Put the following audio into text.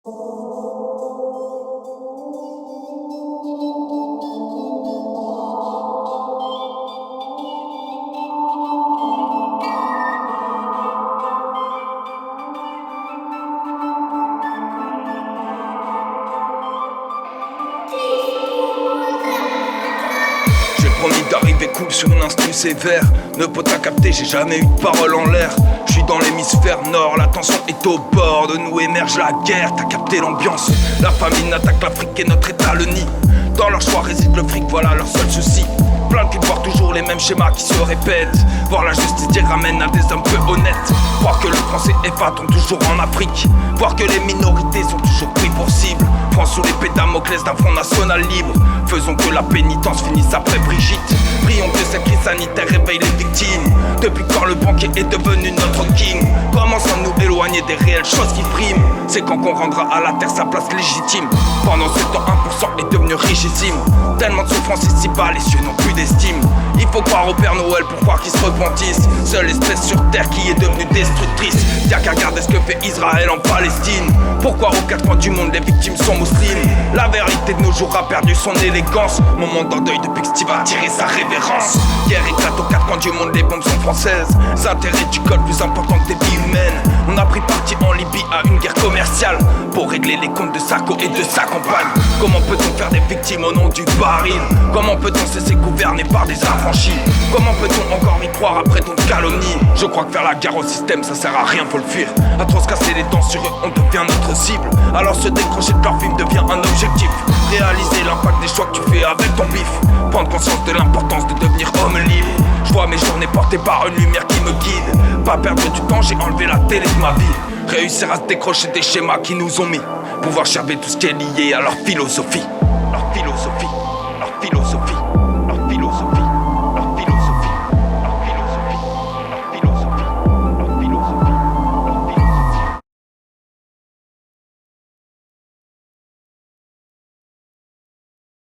Promis d'arriver cool sur une instru sévère. Ne peut pas capter, j'ai jamais eu de parole en l'air. Je suis dans l'hémisphère nord, la tension est au bord. De nous émerge la guerre, t'as capté l'ambiance. La famine attaque l'Afrique et notre état le nie. Dans leur choix réside le fric, voilà leur seul souci. Plein qui voient toujours les mêmes schémas qui se répètent. Voir la justice dire ramène à des hommes peu honnêtes. Voir que le français tombe toujours en Afrique. Voir que les minorités sont toujours pris pour cible. France sous l'épée Damoclès d'un front national libre. Faisons que la pénitence finisse après Brigitte. Prions que cette crise sanitaire réveille les victimes. Depuis quand le banquier est devenu notre king. Commençons à nous éloigner des réelles choses qui priment. C'est quand qu'on rendra à la terre sa place légitime. Pendant ce temps 1% est devenu richissime. Tellement de souffrance ici-bas, les cieux n'ont plus d'estime. Il faut croire au Père Noël pour croire qu'ils se repentissent. Seule espèce sur terre qui est devenue destructrice. Y'a qu'à regarder ce que fait Israël en Palestine. Pourquoi aux quatre coins du monde les victimes sont musulmanes? La vérité de nos jours a perdu son élégance. Moment d'endeuil depuis que Steve a tiré sa révérence. Guerre éclate aux quatre coins du monde, les bombes sont françaises. Intérêts du code plus important que des vies humaines. On a pris parti en Libye à une guerre commerciale pour régler les comptes de Sarko et de sa compagne. Comment peut-on faire des victimes au nom du baril? Comment peut-on se laisser gouverner par des affranchis? Comment peut-on encore y croire après ton calomnie? Je crois que faire la guerre au système ça sert à rien, faut le fuir. À trop se casser les dents sur eux, on devient notre cible. Alors se décrocher de leur film devient un objectif. Réaliser l'impact des choix que tu fais avec ton bif. Prendre conscience de l'importance de devenir homme libre. Je vois mes journées portées par une lumière qui me guide. Pas perdre du temps, j'ai enlevé la télé de ma vie. Réussir à se décrocher des schémas qui nous ont mis. Pouvoir gerber tout ce qui est lié à leur philosophie.